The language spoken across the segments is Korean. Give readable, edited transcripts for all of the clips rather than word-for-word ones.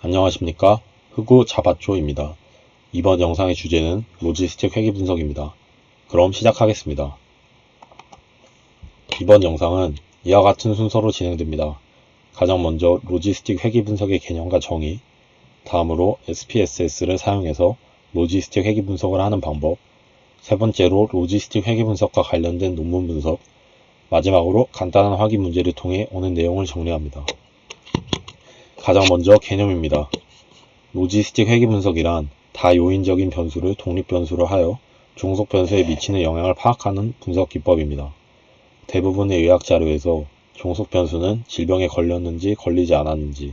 안녕하십니까? 흑우 자바조입니다. 이번 영상의 주제는 로지스틱 회계 분석입니다. 그럼 시작하겠습니다. 이번 영상은 이와 같은 순서로 진행됩니다. 가장 먼저 로지스틱 회계 분석의 개념과 정의, 다음으로 SPSS를 사용해서 로지스틱 회계 분석을 하는 방법, 세 번째로 로지스틱 회계 분석과 관련된 논문 분석, 마지막으로 간단한 확인 문제를 통해 오는 내용을 정리합니다. 가장 먼저 개념입니다. 로지스틱 회계 분석이란 다요인적인 변수를 독립변수로 하여 종속 변수에 미치는 영향을 파악하는 분석 기법입니다. 대부분의 의학 자료에서 종속 변수는 질병에 걸렸는지 걸리지 않았는지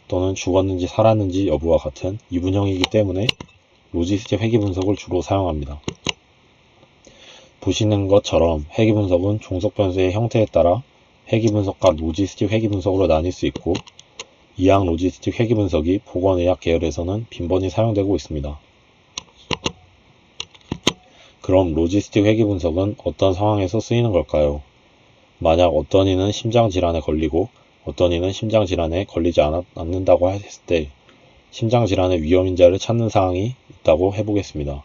또는 죽었는지 살았는지 여부와 같은 이분형이기 때문에 로지스틱 회계 분석을 주로 사용합니다. 보시는 것처럼 회계 분석은 종속 변수의 형태에 따라 회계 분석과 로지스틱 회계 분석으로 나뉠 수 있고, 이항 로지스틱 회계 분석이 보건의학 계열에서는 빈번히 사용되고 있습니다. 그럼 로지스틱 회계 분석은 어떤 상황에서 쓰이는 걸까요? 만약 어떤 이는 심장질환에 걸리고 어떤 이는 심장질환에 걸리지 않는다고 했을 때 심장질환의 위험인자를 찾는 사항이 있다고 해보겠습니다.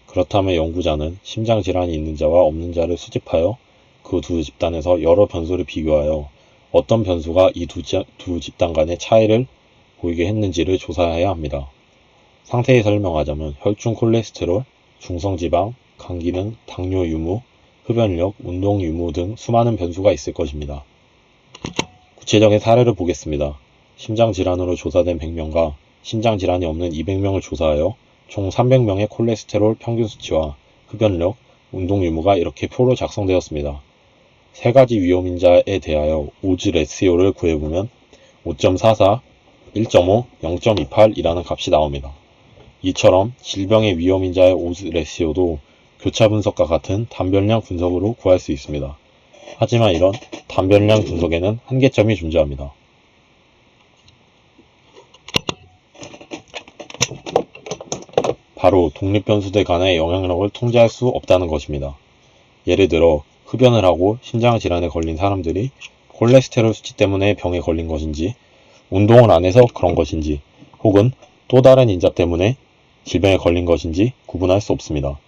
그렇다면 연구자는 심장질환이 있는 자와 없는 자를 수집하여 그 두 집단에서 여러 변수를 비교하여 어떤 변수가 이 두 집단 간의 차이를 보이게 했는지를 조사해야 합니다. 상세히 설명하자면 혈중 콜레스테롤, 중성지방, 간기능, 당뇨 유무, 흡연력, 운동 유무 등 수많은 변수가 있을 것입니다. 구체적인 사례를 보겠습니다. 심장질환으로 조사된 100명과 심장질환이 없는 200명을 조사하여 총 300명의 콜레스테롤 평균 수치와 흡연력, 운동 유무가 이렇게 표로 작성되었습니다. 세 가지 위험인자에 대하여 오즈 레시오를 구해보면 5.44, 1.5, 0.28이라는 값이 나옵니다. 이처럼 질병의 위험인자의 오즈 레시오도 교차 분석과 같은 단변량 분석으로 구할 수 있습니다. 하지만 이런 단변량 분석에는 한계점이 존재합니다. 바로 독립변수들 간의 영향력을 통제할 수 없다는 것입니다. 예를 들어 흡연을 하고 심장질환에 걸린 사람들이 콜레스테롤 수치 때문에 병에 걸린 것인지, 운동을 안 해서 그런 것인지, 혹은 또 다른 인자 때문에 질병에 걸린 것인지 구분할 수 없습니다.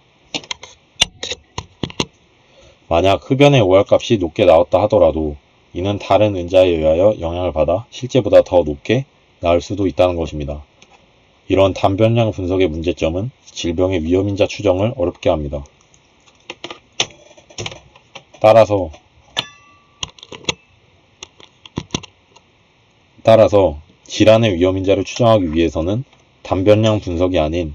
만약 흡연의 OR값이 높게 나왔다 하더라도 이는 다른 인자에 의하여 영향을 받아 실제보다 더 높게 나올 수도 있다는 것입니다. 이런 단변량 분석의 문제점은 질병의 위험인자 추정을 어렵게 합니다. 따라서 질환의 위험인자를 추정하기 위해서는 단변량 분석이 아닌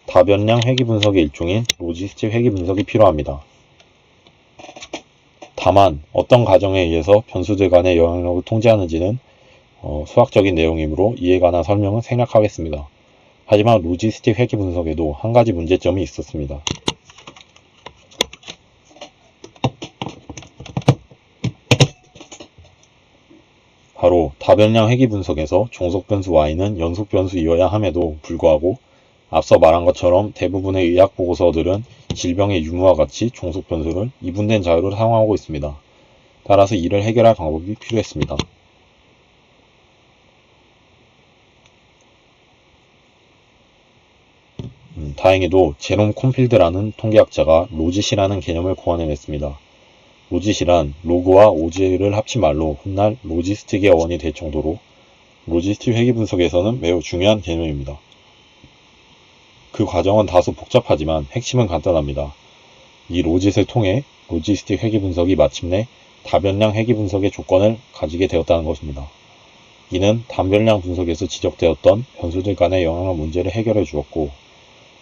다변량 회계 분석의 일종인 로지스틱 회계 분석이 필요합니다. 다만 어떤 가정에 의해서 변수들 간의 영향력을 통제하는지는 수학적인 내용이므로 이에 관한 설명은 생략하겠습니다. 하지만 로지스틱 회계 분석에도 한 가지 문제점이 있었습니다. 바로 다변량 회계 분석에서 종속 변수 y는 연속 변수이어야 함에도 불구하고 앞서 말한 것처럼 대부분의 의학 보고서들은 질병의 유무와 같이 종속 변수를 이분된 자료로 사용하고 있습니다. 따라서 이를 해결할 방법이 필요했습니다. 다행히도 제롬 콤필드라는 통계학자가 로짓이라는 개념을 고안해냈습니다. 로짓이란 로그와 오즈를 합친 말로 훗날 로지스틱의 어원이 될 정도로 로지스틱 회계 분석에서는 매우 중요한 개념입니다. 그 과정은 다소 복잡하지만 핵심은 간단합니다. 이 로짓을 통해 로지스틱 회계 분석이 마침내 다변량 회계 분석의 조건을 가지게 되었다는 것입니다. 이는 단변량 분석에서 지적되었던 변수들 간의 영향 문제를 해결해 주었고,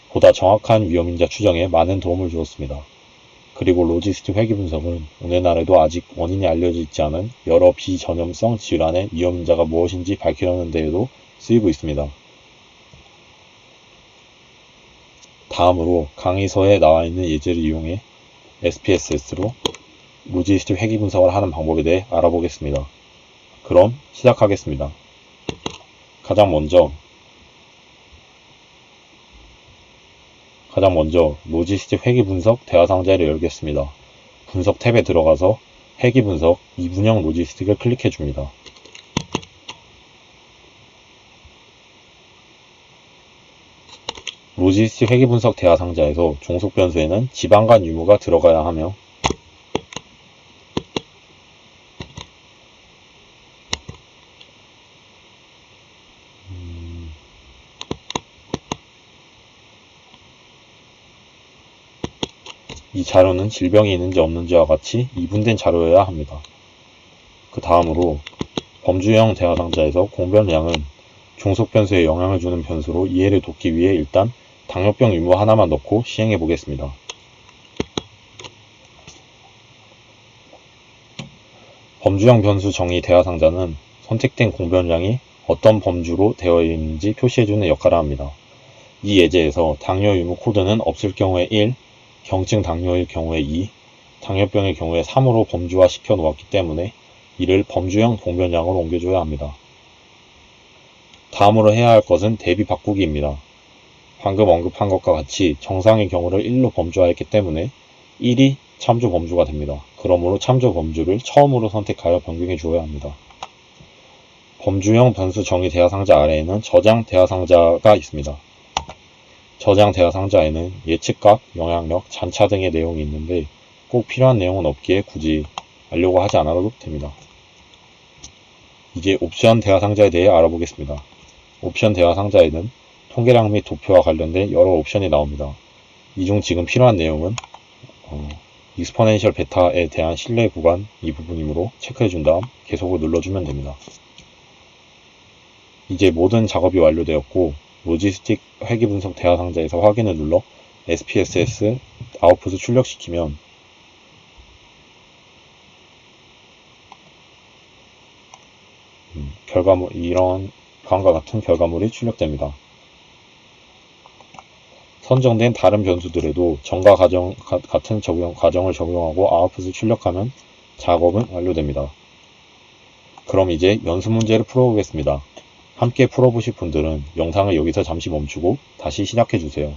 보다 정확한 위험인자 추정에 많은 도움을 주었습니다. 그리고 로지스틱 회계 분석은 오늘날에도 아직 원인이 알려져 있지 않은 여러 비전염성 질환의 위험인자가 무엇인지 밝히려는 데에도 쓰이고 있습니다. 다음으로 강의서에 나와 있는 예제를 이용해 SPSS로 로지스틱 회계 분석을 하는 방법에 대해 알아보겠습니다. 그럼 시작하겠습니다. 가장 먼저 로지스틱 회계 분석 대화 상자를 열겠습니다. 분석 탭에 들어가서 회계 분석 이분형 로지스틱을 클릭해 줍니다. 로지스틱 회계분석 대하상자에서 종속변수에는 지방간 유무가 들어가야 하며 이 자료는 질병이 있는지 없는지와 같이 이분된 자료여야 합니다. 그 다음으로 범주형 대하상자에서 공변량은 종속변수에 영향을 주는 변수로 이해를 돕기 위해 일단 당뇨병 유무 하나만 넣고 시행해 보겠습니다. 범주형 변수 정의 대하상자는 선택된 공변량이 어떤 범주로 되어 있는지 표시해주는 역할을 합니다. 이 예제에서 당뇨 유무 코드는 없을 경우에 1, 경증 당뇨일 경우에 2, 당뇨병의 경우에 3으로 범주화 시켜 놓았기 때문에 이를 범주형 공변량으로 옮겨줘야 합니다. 다음으로 해야 할 것은 대비 바꾸기입니다. 방금 언급한 것과 같이 정상의 경우를 1로 범주화했기 때문에 1이 참조 범주가 됩니다. 그러므로 참조 범주를 처음으로 선택하여 변경해 주어야 합니다. 범주형 변수 정의 대하상자 아래에는 저장 대하상자가 있습니다. 저장 대하상자에는 예측값, 영향력, 잔차 등의 내용이 있는데 꼭 필요한 내용은 없기에 굳이 알려고 하지 않아도 됩니다. 이제 옵션 대하상자에 대해 알아보겠습니다. 옵션 대하상자에는 통계량 및 도표와 관련된 여러 옵션이 나옵니다. 이 중 지금 필요한 내용은 익스포넨셜 베타에 대한 신뢰 구간 이 부분이므로 체크해준 다음 계속을 눌러주면 됩니다. 이제 모든 작업이 완료되었고 로지스틱 회계분석 대하상자에서 확인을 눌러 SPSS 아웃풋을 출력시키면 이런 다음과 같은 결과물이 출력됩니다. 선정된 다른 변수들에도 전과 같은 과정을 적용하고 아웃풋을 출력하면 작업은 완료됩니다. 그럼 이제 연습 문제를 풀어보겠습니다. 함께 풀어보실 분들은 영상을 여기서 잠시 멈추고 다시 시작해주세요.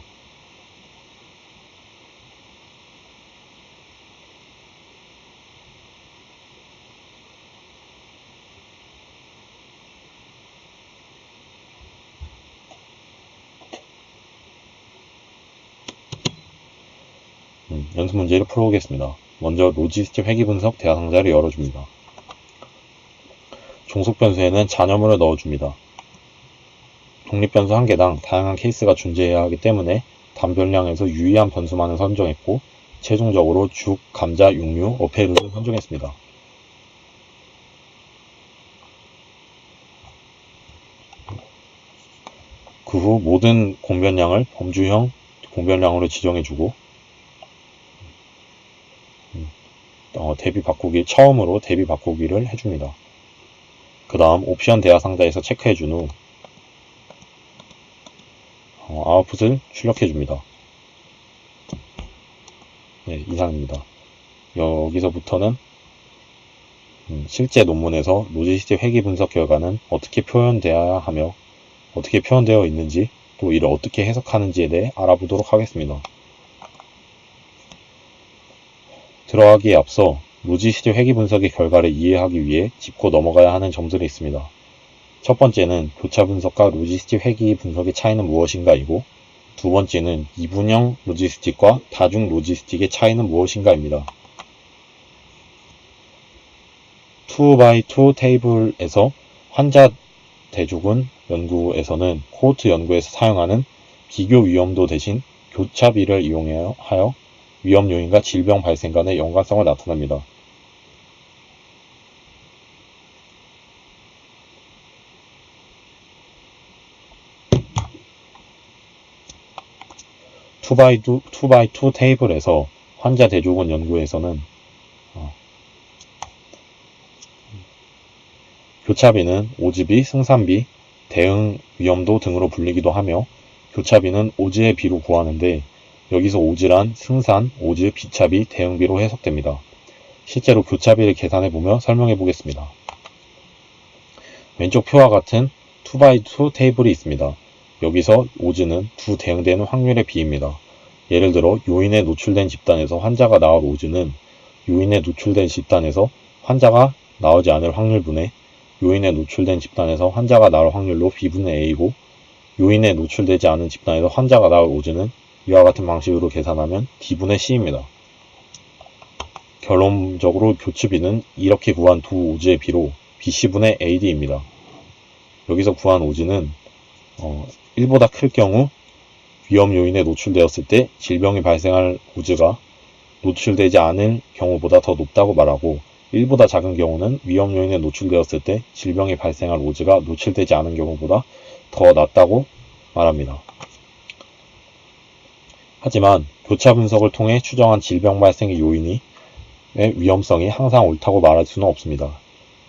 연습 문제를 풀어보겠습니다. 먼저 로지스틱 회계분석 대하상자를 열어줍니다. 종속변수에는 잔여물을 넣어줍니다. 독립변수 한 개당 다양한 케이스가 존재해야 하기 때문에 단변량에서 유의한 변수만을 선정했고 최종적으로 죽, 감자, 육류, 어패류를 선정했습니다. 그 후 모든 공변량을 범주형 공변량으로 지정해주고 대비 바꾸기 처음으로 대비 바꾸기를 해줍니다. 그 다음 옵션 대하상자에서 체크해준 후 아웃풋을 출력해줍니다. 네, 이상입니다. 여기서부터는 실제 논문에서 로지스틱 회계 분석 결과는 어떻게 표현되어야 하며 어떻게 표현되어 있는지 또 이를 어떻게 해석하는지에 대해 알아보도록 하겠습니다. 들어가기에 앞서 로지스틱 회계 분석의 결과를 이해하기 위해 짚고 넘어가야 하는 점들이 있습니다. 첫 번째는 교차 분석과 로지스틱 회계 분석의 차이는 무엇인가이고 두 번째는 이분형 로지스틱과 다중 로지스틱의 차이는 무엇인가입니다. 2x2 테이블에서 환자 대조군 연구에서는 코호트 연구에서 사용하는 비교 위험도 대신 교차비를 이용하여 위험 요인과 질병 발생 간의 연관성을 나타냅니다. (2x2) 테이블에서 환자 대조군 연구에서는 교차비는 오즈비, 승산비, 대응 위험도 등으로 불리기도 하며 교차비는 오즈의 비로 구하는데 여기서 오즈란 승산, 오즈, 비차비, 대응비로 해석됩니다. 실제로 교차비를 계산해보며 설명해보겠습니다. 왼쪽 표와 같은 2x2 테이블이 있습니다. 여기서 오즈는 두 대응되는 확률의 비입니다. 예를 들어 요인에 노출된 집단에서 환자가 나올 오즈는 요인에 노출된 집단에서 환자가 나오지 않을 확률분의 요인에 노출된 집단에서 환자가 나올 확률로 B분의 A고 요인에 노출되지 않은 집단에서 환자가 나올 오즈는 이와 같은 방식으로 계산하면 D분의 C입니다. 결론적으로 교츠비는 이렇게 구한 두 오즈의 비로 BC분의 AD입니다. 여기서 구한 오즈는 1보다 클 경우 위험 요인에 노출되었을 때 질병이 발생할 오즈가 노출되지 않을 경우보다 더 높다고 말하고 1보다 작은 경우는 위험 요인에 노출되었을 때 질병이 발생할 오즈가 노출되지 않은 경우보다 더 낮다고 말합니다. 하지만 교차 분석을 통해 추정한 질병 발생의 요인의 위험성이 항상 옳다고 말할 수는 없습니다.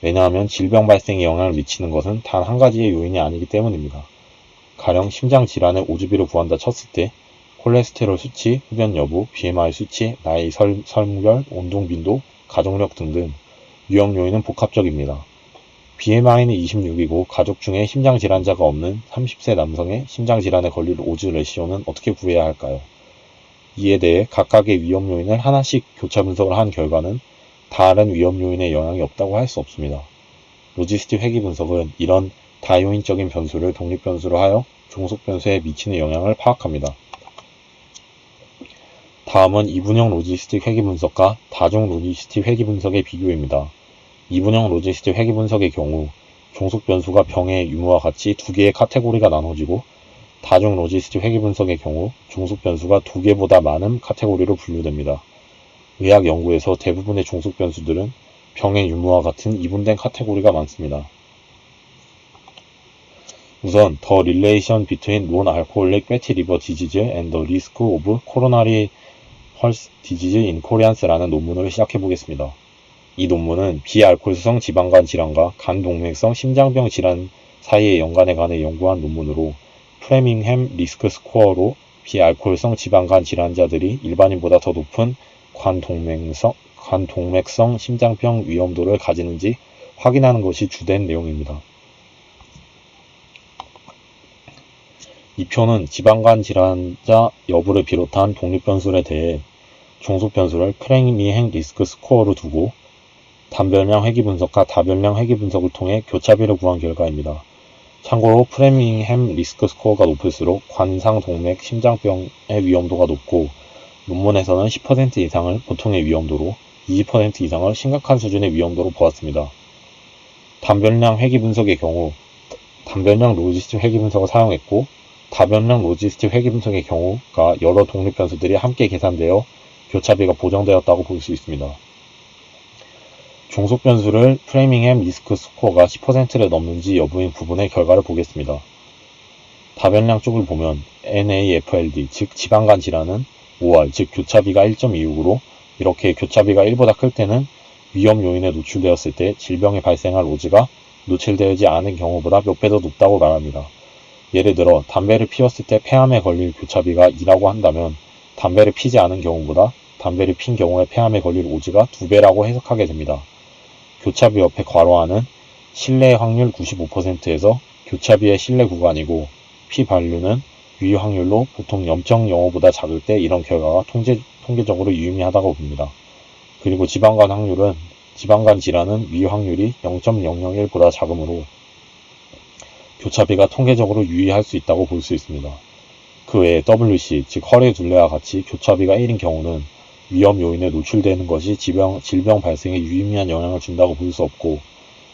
왜냐하면 질병 발생에 영향을 미치는 것은 단 한 가지의 요인이 아니기 때문입니다. 가령 심장질환의 오즈비를 구한다 쳤을 때 콜레스테롤 수치, 흡연 여부, BMI 수치, 나이, 성별, 운동 빈도, 가족력 등등 위험 요인은 복합적입니다. BMI는 26이고 가족 중에 심장질환자가 없는 30세 남성의 심장질환에 걸릴 오즈 레시오는 어떻게 구해야 할까요? 이에 대해 각각의 위험 요인을 하나씩 교차 분석을 한 결과는 다른 위험 요인에 영향이 없다고 할 수 없습니다. 로지스틱 회귀 분석은 이런 다요인적인 변수를 독립 변수로 하여 종속 변수에 미치는 영향을 파악합니다. 다음은 이분형 로지스틱 회귀 분석과 다중 로지스틱 회귀 분석의 비교입니다. 이분형 로지스틱 회귀 분석의 경우 종속 변수가 병의 유무와 같이 두 개의 카테고리가 나눠지고 다중 로지스틱 회귀 분석의 경우 종속 변수가 두 개보다 많은 카테고리로 분류됩니다. 의학 연구에서 대부분의 종속 변수들은 병의 유무와 같은 이분된 카테고리가 많습니다. 우선 The Relation Between Non-Alcoholic Fatty Liver Disease and the Risk of Coronary Heart Disease in Koreans라는 논문을 시작해보겠습니다. 이 논문은 비알코올성 지방간 질환과 간동맥성 심장병 질환 사이의 연관에 관해 연구한 논문으로 프레밍햄 리스크 스코어로 비알코올성 지방간 질환자들이 일반인보다 더 높은 관동맥성 심장병 위험도를 가지는지 확인하는 것이 주된 내용입니다. 이 표는 지방간 질환자 여부를 비롯한 독립변수에 대해 종속변수를 프레밍햄 리스크 스코어로 두고 단별량 회귀 분석과 다별량 회귀 분석을 통해 교차비를 구한 결과입니다. 참고로 프레밍햄 리스크 스코어가 높을수록 관상동맥 심장병의 위험도가 높고 논문에서는 10% 이상을 보통의 위험도로 20% 이상을 심각한 수준의 위험도로 보았습니다. 단별량 회귀 분석의 경우 단별량 로지스틱 회귀 분석을 사용했고 다별량 로지스틱 회귀 분석의 경우가 여러 독립 변수들이 함께 계산되어 교차비가 보정되었다고 볼 수 있습니다. 종속 변수를 프레밍햄 리스크 스코어가 10%를 넘는지 여부인 부분의 결과를 보겠습니다. 다별량 쪽을 보면 NAFLD 즉 지방간 질환은 5R 즉 교차비가 1.26으로 이렇게 교차비가 1보다 클 때는 위험 요인에 노출되었을 때 질병이 발생할 오즈가 노출되지 않은 경우보다 몇 배 더 높다고 말합니다. 예를 들어 담배를 피웠을 때 폐암에 걸릴 교차비가 2라고 한다면 담배를 피지 않은 경우보다 담배를 핀 경우에 폐암에 걸릴 오즈가 2배라고 해석하게 됩니다. 교차비 옆에 괄호하는 신뢰의 확률 95%에서 교차비의 신뢰 구간이고 p-value는 유의 확률로 보통 0.05보다 작을 때 이런 결과가 통계적으로 유의미하다고 봅니다. 그리고 지방간 질환은 유의 확률이 0.001보다 작으므로 교차비가 통계적으로 유의할 수 있다고 볼 수 있습니다. 그 외에 WC, 즉 허리 둘레와 같이 교차비가 1인 경우는 위험 요인에 노출되는 것이 질병 발생에 유의미한 영향을 준다고 볼 수 없고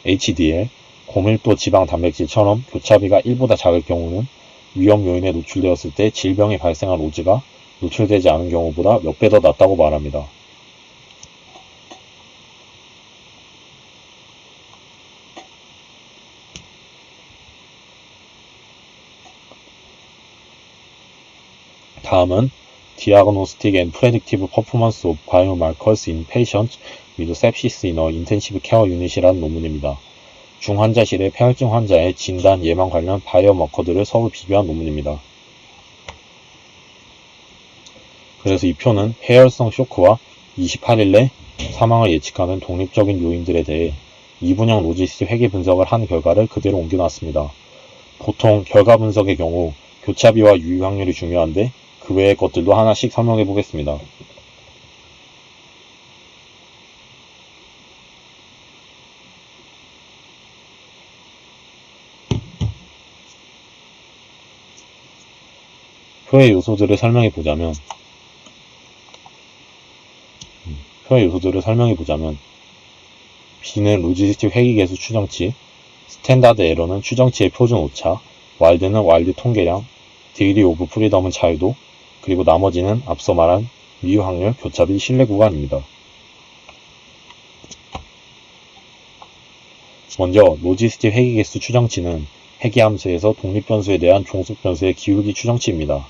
HDL, 고밀도 지방 단백질처럼 교차비가 1보다 작을 경우는 위험 요인에 노출되었을 때 질병이 발생할 오즈가 노출되지 않은 경우보다 몇 배 더 낮다고 말합니다. 다음은 Diagnostic and Predictive Performance of Biomarkers in Patients with Sepsis in an Intensive Care Unit이라는 논문입니다. 중환자실의 폐혈증 환자의 진단, 예방 관련 바이오마커들을 서로 비교한 논문입니다. 그래서 이 표는 폐혈성 쇼크와 28일 내 사망을 예측하는 독립적인 요인들에 대해 이분형 로지스틱 회귀 분석을 한 결과를 그대로 옮겨놨습니다. 보통 결과 분석의 경우 교차비와 유의 확률이 중요한데 그 외의 것들도 하나씩 설명해 보겠습니다. 표의 요소들을 설명해 보자면 B는 로지스틱 회귀계수 추정치, 스탠다드 에러는 추정치의 표준 오차, 와일드는 와일드 통계량, 디그리 오브 프리덤은 자유도, 그리고 나머지는 앞서 말한 미유 확률, 교차비, 신뢰 구간입니다. 먼저 로지스틱 회귀계수 추정치는 회귀함수에서 독립변수에 대한 종속변수의 기울기 추정치입니다.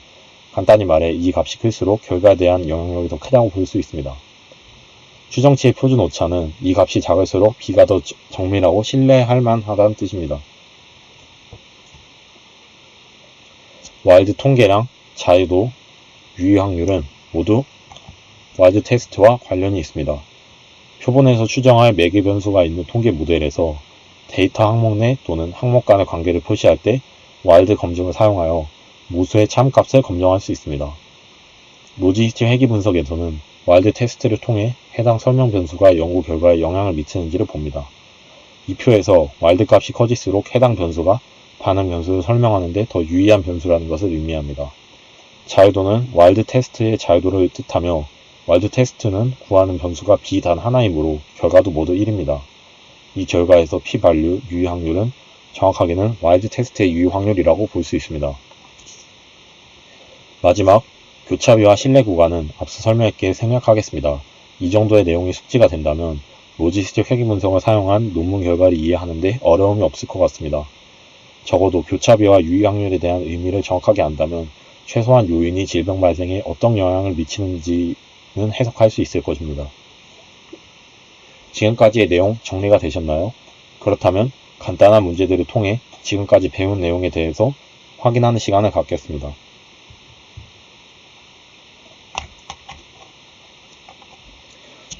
간단히 말해 이 값이 클수록 결과에 대한 영향력이 더 크다고 볼 수 있습니다. 추정치의 표준 오차는 이 값이 작을수록 B가 더 정밀하고 신뢰할 만하다는 뜻입니다. 와일드 통계량, 자유도, 유의 확률은 모두 와일드 테스트와 관련이 있습니다. 표본에서 추정할 매개 변수가 있는 통계 모델에서 데이터 항목 내 또는 항목 간의 관계를 표시할 때 와일드 검증을 사용하여 모수의 참값을 검증할 수 있습니다. 로지스틱 회귀 분석에서는 와일드 테스트를 통해 해당 설명 변수가 연구 결과에 영향을 미치는지를 봅니다. 이 표에서 와일드 값이 커질수록 해당 변수가 반응 변수를 설명하는 데 더 유의한 변수라는 것을 의미합니다. 자유도는 와일드 테스트의 자유도를 뜻하며 와일드 테스트는 구하는 변수가 B 단 하나이므로 결과도 모두 1입니다. 이 결과에서 p-value, 유의 확률은 정확하게는 와일드 테스트의 유의 확률이라고 볼 수 있습니다. 마지막, 교차비와 신뢰 구간은 앞서 설명했기에 생략하겠습니다. 이 정도의 내용이 숙지가 된다면 로지스틱 회귀 분석을 사용한 논문 결과를 이해하는데 어려움이 없을 것 같습니다. 적어도 교차비와 유의 확률에 대한 의미를 정확하게 안다면 최소한 요인이 질병 발생에 어떤 영향을 미치는지는 해석할 수 있을 것입니다. 지금까지의 내용 정리가 되셨나요? 그렇다면 간단한 문제들을 통해 지금까지 배운 내용에 대해서 확인하는 시간을 갖겠습니다.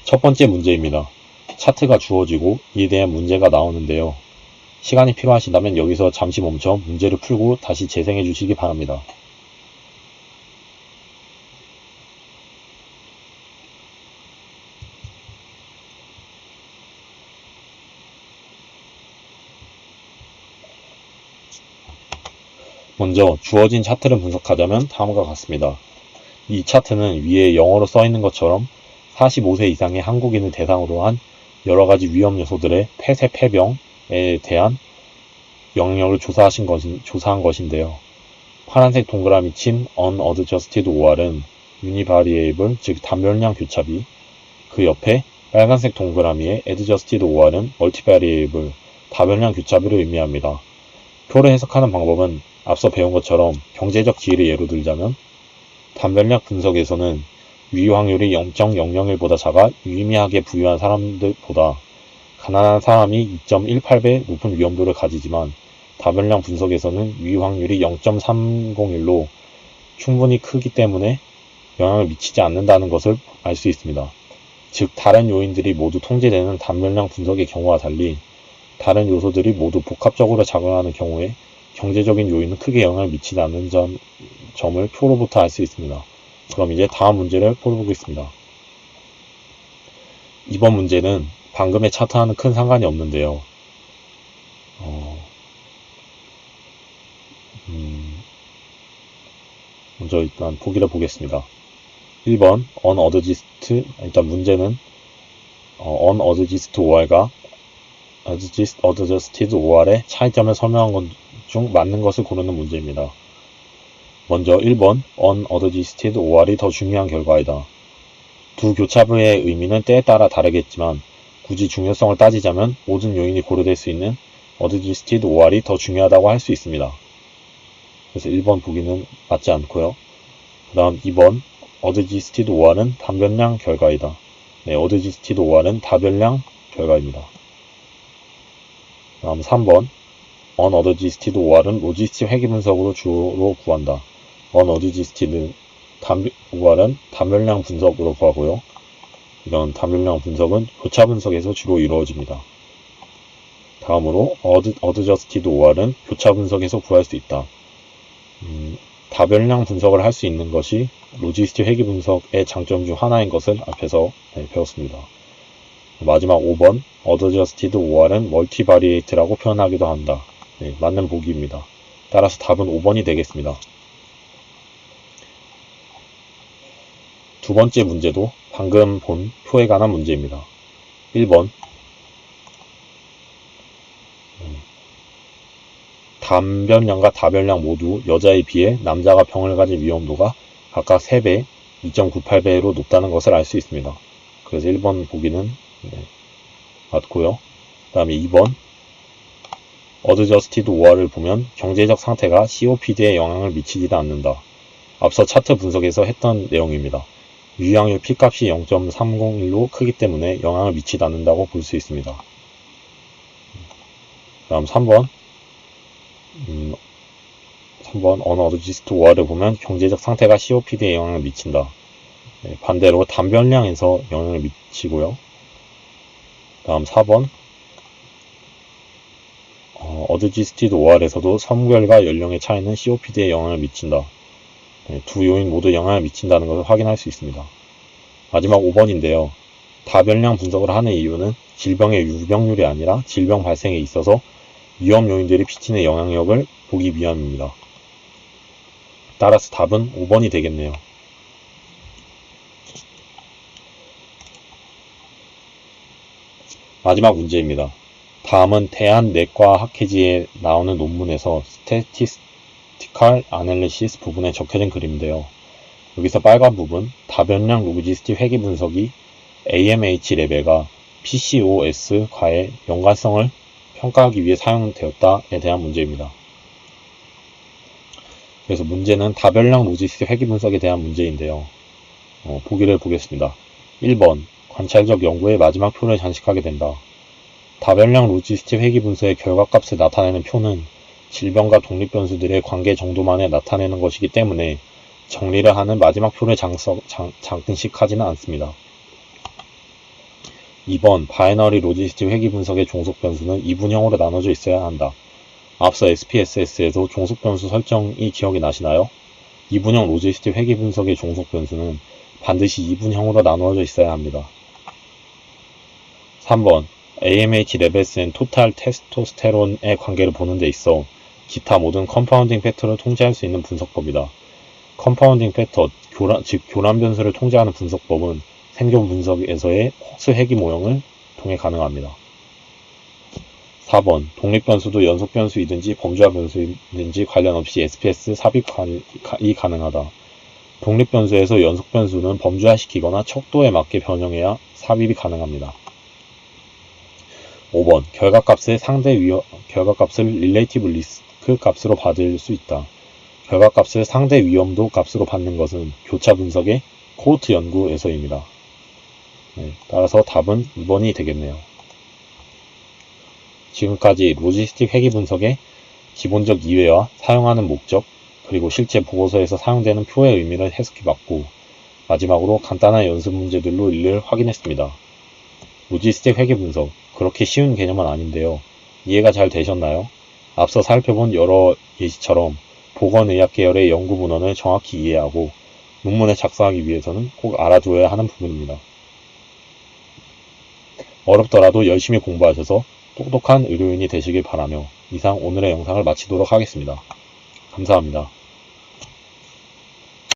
첫 번째 문제입니다. 차트가 주어지고 이에 대한 문제가 나오는데요. 시간이 필요하시다면 여기서 잠시 멈춰 문제를 풀고 다시 재생해 주시기 바랍니다. 먼저 주어진 차트를 분석하자면 다음과 같습니다. 이 차트는 위에 영어로 써 있는 것처럼 45세 이상의 한국인을 대상으로 한 여러가지 위험 요소들의 폐쇄 폐병에 대한 영향력을 조사한 것인데요. 파란색 동그라미 친 unadjusted OR은 univariable, 즉 단별량 교차비, 그 옆에 빨간색 동그라미의 adjusted OR은 multivariable, 다별량 교차비를 의미합니다. 표를 해석하는 방법은 앞서 배운 것처럼 경제적 지위를 예로 들자면 단별량 분석에서는 유의 확률이 0.001보다 작아 유의미하게 부유한 사람들보다 가난한 사람이 2.18배 높은 위험도를 가지지만 다별량 분석에서는 유의 확률이 0.301로 충분히 크기 때문에 영향을 미치지 않는다는 것을 알 수 있습니다. 즉 다른 요인들이 모두 통제되는 단별량 분석의 경우와 달리 다른 요소들이 모두 복합적으로 작용하는 경우에 경제적인 요인은 크게 영향을 미치지 않는 점을 표로부터 알 수 있습니다. 그럼 이제 다음 문제를 풀어보겠습니다. 이번 문제는 방금의 차트와는 큰 상관이 없는데요. 먼저 일단 보기를 보겠습니다. 1번 unadjusted, 일단 문제는 unadjusted OR과 adjusted OR의 차이점을 설명한 것 중 맞는 것을 고르는 문제입니다. 먼저 1번 unadjusted OR이 더 중요한 결과이다. 두 교차부의 의미는 때에 따라 다르겠지만 굳이 중요성을 따지자면 모든 요인이 고려될 수 있는 adjusted OR이 더 중요하다고 할 수 있습니다. 그래서 1번 보기는 맞지 않고요. 그 다음 2번 adjusted OR은 단별량 결과이다. 네, adjusted OR은 다별량 결과입니다. 그 다음 3번 unadjusted OR은 로지스틱 회귀 분석으로 주로 구한다. unadjusted OR은 단별량 분석으로 구하고요. 이런 단별량 분석은 교차 분석에서 주로 이루어집니다. 다음으로 adjusted OR은 교차 분석에서 구할 수 있다. 다별량 분석을 할 수 있는 것이 로지스틱 회귀 분석의 장점 중 하나인 것을 앞에서 배웠습니다. 마지막 5번 adjusted OR은 multivariate라고 표현하기도 한다. 네, 맞는 보기입니다. 따라서 답은 5번이 되겠습니다. 두 번째 문제도 방금 본 표에 관한 문제입니다. 1번 단변량과 다변량 모두 여자에 비해 남자가 병을 가질 위험도가 각각 3배, 2.98배로 높다는 것을 알 수 있습니다. 그래서 1번 보기는 맞고요. 그 다음에 2번 어드저스티드 OR을 보면 경제적 상태가 COPD에 영향을 미치지도 않는다. 앞서 차트 분석에서 했던 내용입니다. 유의확률 P값이 0.301로 크기 때문에 영향을 미치지 않는다고 볼 수 있습니다. 다음 3번 어드저스티드 OR을 보면 경제적 상태가 COPD에 영향을 미친다. 반대로 단변량에서 영향을 미치고요. 다음 4번 어드저스티드 OR에서도 성별과 연령의 차이는 COPD에 영향을 미친다. 두 요인 모두 영향을 미친다는 것을 확인할 수 있습니다. 마지막 5번인데요. 다변량 분석을 하는 이유는 질병의 유병률이 아니라 질병 발생에 있어서 위험 요인들이 미치는 영향력을 보기 위함입니다. 따라서 답은 5번이 되겠네요. 마지막 문제입니다. 다음은 대한내과학회지에 나오는 논문에서 Statistical Analysis 부분에 적혀진 글인데요. 여기서 빨간 부분 다변량 로지스틱 회계 분석이 AMH 레벨과 PCOS과의 연관성을 평가하기 위해 사용되었다에 대한 문제입니다. 그래서 문제는 다변량 로지스틱 회계 분석에 대한 문제인데요. 보기를 보겠습니다. 1번 관찰적 연구의 마지막 표를 장식하게 된다. 다변량 로지스틱 회계 분석의 결과값을 나타내는 표는 질병과 독립변수들의 관계 정도만에 나타내는 것이기 때문에 정리를 하는 마지막 표를 장식하지는 않습니다. 2번 바이너리 로지스틱 회계 분석의 종속변수는 2분형으로 나눠져 있어야 한다. 앞서 SPSS에서 종속변수 설정이 기억이 나시나요? 2분형 로지스틱 회계 분석의 종속변수는 반드시 2분형으로 나누어져 있어야 합니다. 3번 AMH 레벨스 앤 토탈 테스토스테론의 관계를 보는 데 있어 기타 모든 컴파운딩 팩터를 통제할 수 있는 분석법이다. 컴파운딩 팩터, 즉 교란 변수를 통제하는 분석법은 생존 분석에서의 혹수 회귀 모형을 통해 가능합니다. 4번 독립변수도 연속변수이든지 범주화 변수이든지 관련 없이 SPS 삽입이 가능하다. 독립변수에서 연속변수는 범주화시키거나 척도에 맞게 변형해야 삽입이 가능합니다. 5번 결과값을 릴레이티브 리스크 값으로 받을 수 있다. 결과값을 상대 위험도 값으로 받는 것은 교차 분석의 코호트 연구에서입니다. 따라서 답은 2번이 되겠네요. 지금까지 로지스틱 회계 분석의 기본적 이해와 사용하는 목적, 그리고 실제 보고서에서 사용되는 표의 의미를 해석해봤고, 마지막으로 간단한 연습 문제들로 이를 확인했습니다. 로지스틱 회계 분석, 그렇게 쉬운 개념은 아닌데요. 이해가 잘 되셨나요? 앞서 살펴본 여러 예시처럼 보건의학 계열의 연구 문헌을 정확히 이해하고 논문을 작성하기 위해서는 꼭 알아두어야 하는 부분입니다. 어렵더라도 열심히 공부하셔서 똑똑한 의료인이 되시길 바라며 이상 오늘의 영상을 마치도록 하겠습니다. 감사합니다.